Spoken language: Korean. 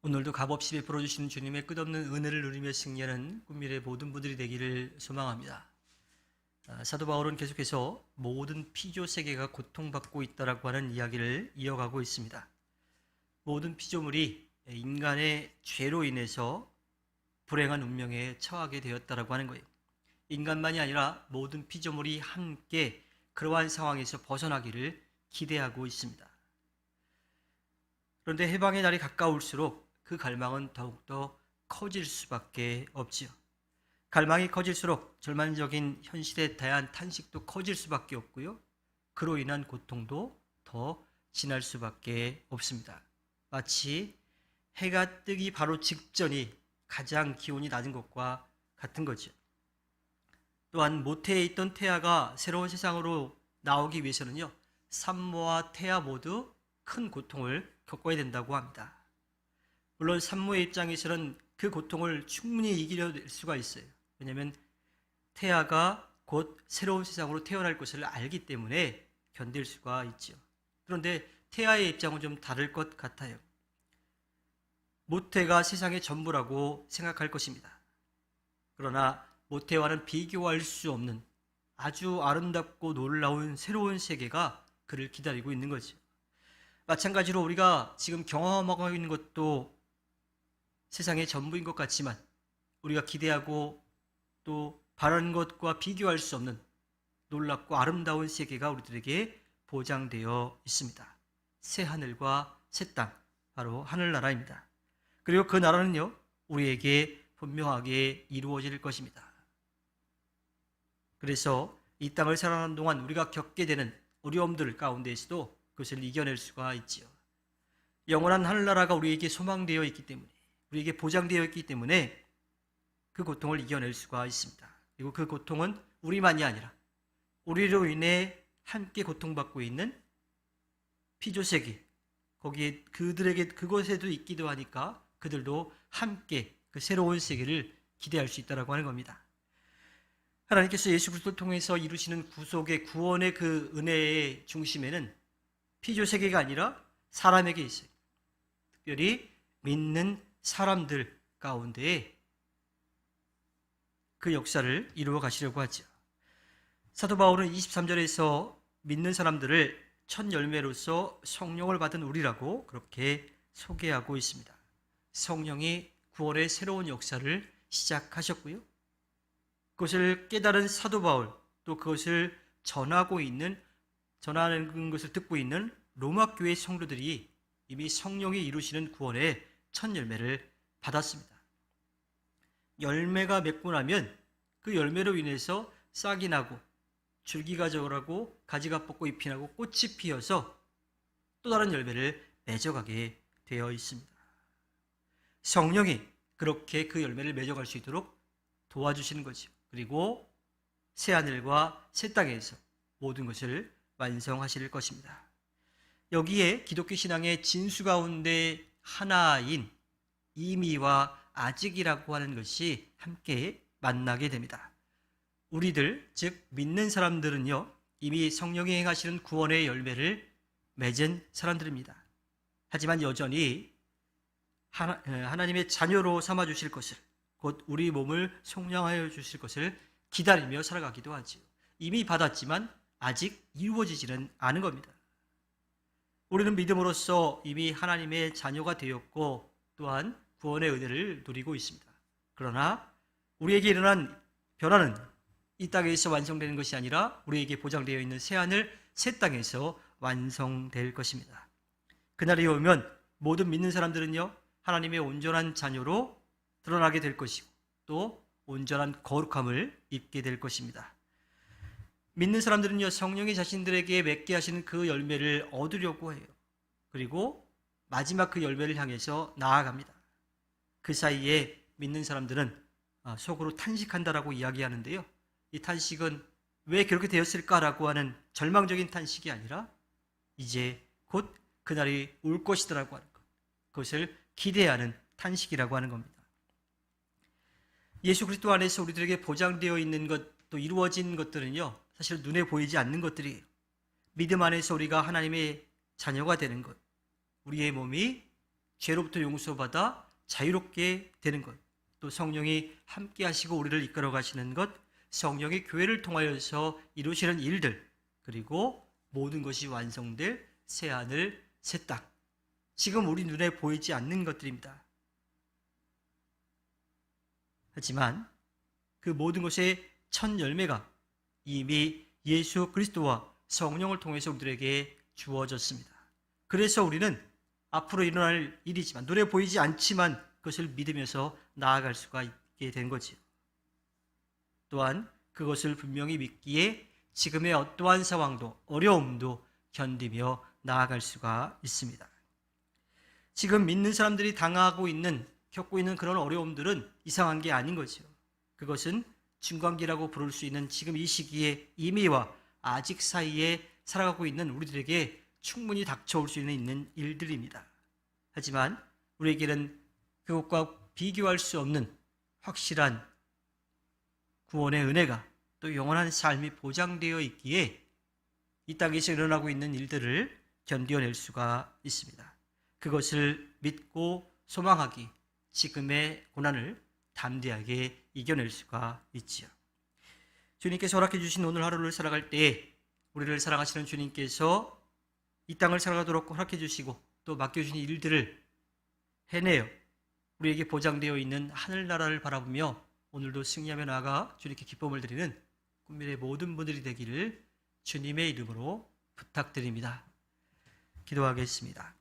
오늘도 값없이 베풀어 주시는 주님의 끝없는 은혜를 누리며 승리하는 꿈미래의 모든 분들이 되기를 소망합니다. 사도 바울은 계속해서 모든 피조 세계가 고통받고 있다라고 하는 이야기를 이어가고 있습니다. 모든 피조물이 인간의 죄로 인해서 불행한 운명에 처하게 되었다라고 하는 거예요. 인간만이 아니라 모든 피조물이 함께 그러한 상황에서 벗어나기를 기대하고 있습니다. 그런데 해방의 날이 가까울수록 그 갈망은 더욱더 커질 수밖에 없지요. 갈망이 커질수록 절망적인 현실의 다양한 탄식도 커질 수밖에 없고요. 그로 인한 고통도 더 진할 수밖에 없습니다. 마치 해가 뜨기 바로 직전이 가장 기온이 낮은 것과 같은 거죠. 또한 모태에 있던 태아가 새로운 세상으로 나오기 위해서는요, 산모와 태아 모두 큰 고통을 겪어야 된다고 합니다. 물론 산모의 입장에서는 그 고통을 충분히 이기려낼 수가 있어요. 왜냐하면 태아가 곧 새로운 세상으로 태어날 것을 알기 때문에 견딜 수가 있죠. 그런데 태아의 입장은 좀 다를 것 같아요. 모태가 세상의 전부라고 생각할 것입니다. 그러나 모태와는 비교할 수 없는 아주 아름답고 놀라운 새로운 세계가 그를 기다리고 있는 거죠. 마찬가지로 우리가 지금 경험하고 있는 것도 세상의 전부인 것 같지만 우리가 기대하고 또 바라는 것과 비교할 수 없는 놀랍고 아름다운 세계가 우리들에게 보장되어 있습니다. 새 하늘과 새 땅, 바로 하늘나라입니다. 그리고 그 나라는요, 우리에게 분명하게 이루어질 것입니다. 그래서 이 땅을 살아가는 동안 우리가 겪게 되는 어려움들 가운데에서도 그것을 이겨낼 수가 있지요. 영원한 하늘나라가 우리에게 소망되어 있기 때문에, 우리에게 보장되어 있기 때문에 그 고통을 이겨낼 수가 있습니다. 그리고 그 고통은 우리만이 아니라 우리로 인해 함께 고통받고 있는 피조세계, 거기에 그들에게 그곳에도 있기도 하니까 그들도 함께 그 새로운 세계를 기대할 수 있다고 하는 겁니다. 하나님께서 예수 그리스도를 통해서 이루시는 구속의 구원의 그 은혜의 중심에는 피조세계가 아니라 사람에게 있어요. 특별히 믿는 사람들 가운데에 그 역사를 이루어 가시려고 하죠. 사도 바울은 23절에서 믿는 사람들을 첫 열매로서 성령을 받은 우리라고 그렇게 소개하고 있습니다. 성령이 구원의 새로운 역사를 시작하셨고요. 그것을 깨달은 사도 바울, 또 그것을 전하는 것을 듣고 있는 로마 교회 성도들이 이미 성령이 이루시는 구원의 첫 열매를 받았습니다. 열매가 맺고 나면 그 열매로 인해서 싹이 나고 줄기가 자라고 가지가 뻗고 잎이 나고 꽃이 피어서 또 다른 열매를 맺어가게 되어 있습니다. 성령이 그렇게 그 열매를 맺어갈 수 있도록 도와주시는 거죠. 그리고 새하늘과 새 땅에서 모든 것을 완성하실 것입니다. 여기에 기독교 신앙의 진수 가운데 하나인 이미와 아직이라고 하는 것이 함께 만나게 됩니다. 우리들, 즉 믿는 사람들은요, 이미 성령이 행하시는 구원의 열매를 맺은 사람들입니다. 하지만 여전히 하나님의 자녀로 삼아주실 것을, 곧 우리 몸을 속량하여 주실 것을 기다리며 살아가기도 하지요. 이미 받았지만 아직 이루어지지는 않은 겁니다. 우리는 믿음으로써 이미 하나님의 자녀가 되었고 또한 구원의 은혜를 누리고 있습니다. 그러나 우리에게 일어난 변화는 이 땅에서 완성되는 것이 아니라 우리에게 보장되어 있는 새하늘, 새 땅에서 완성될 것입니다. 그날이 오면 모든 믿는 사람들은요, 하나님의 온전한 자녀로 드러나게 될 것이고 또 온전한 거룩함을 입게 될 것입니다. 믿는 사람들은요, 성령이 자신들에게 맺게 하시는 그 열매를 얻으려고 해요. 그리고 마지막 그 열매를 향해서 나아갑니다. 그 사이에 믿는 사람들은 속으로 탄식한다라고 이야기하는데요. 이 탄식은 왜 그렇게 되었을까라고 하는 절망적인 탄식이 아니라 이제 곧 그날이 올 것이다라고 하는 것, 그것을 기대하는 탄식이라고 하는 겁니다. 예수 그리스도 안에서 우리들에게 보장되어 있는 것, 또 이루어진 것들은요, 사실 눈에 보이지 않는 것들이에요. 믿음 안에서 우리가 하나님의 자녀가 되는 것, 우리의 몸이 죄로부터 용서받아 자유롭게 되는 것, 또 성령이 함께 하시고 우리를 이끌어 가시는 것, 성령이 교회를 통하여서 이루시는 일들, 그리고 모든 것이 완성될 새하늘, 새 땅. 지금 우리 눈에 보이지 않는 것들입니다. 하지만 그 모든 것의 첫 열매가 이미 예수 그리스도와 성령을 통해서 우리들에게 주어졌습니다. 그래서 우리는 앞으로 일어날 일이지만, 눈에 보이지 않지만 그것을 믿으면서 나아갈 수가 있게 된 거지요. 또한 그것을 분명히 믿기에 지금의 어떠한 상황도, 어려움도 견디며 나아갈 수가 있습니다. 지금 믿는 사람들이 당하고 있는, 겪고 있는 그런 어려움들은 이상한 게 아닌 거죠. 그것은 중간기라고 부를 수 있는 지금 이 시기에 이미와 아직 사이에 살아가고 있는 우리들에게 충분히 닥쳐올 수 있는 일들입니다. 하지만 우리에게는 그것과 비교할 수 없는 확실한 구원의 은혜가, 또 영원한 삶이 보장되어 있기에 이 땅에서 일어나고 있는 일들을 견뎌낼 수가 있습니다. 그것을 믿고 소망하기, 지금의 고난을 담대하게 이겨낼 수가 있지요. 주님께서 허락해 주신 오늘 하루를 살아갈 때에 우리를 사랑하시는 주님께서 이 땅을 살아가도록 허락해 주시고 또 맡겨주신 일들을 해내어 우리에게 보장되어 있는 하늘나라를 바라보며 오늘도 승리하며 나아가 주님께 기쁨을 드리는 꿈밀의 모든 분들이 되기를 주님의 이름으로 부탁드립니다. 기도하겠습니다.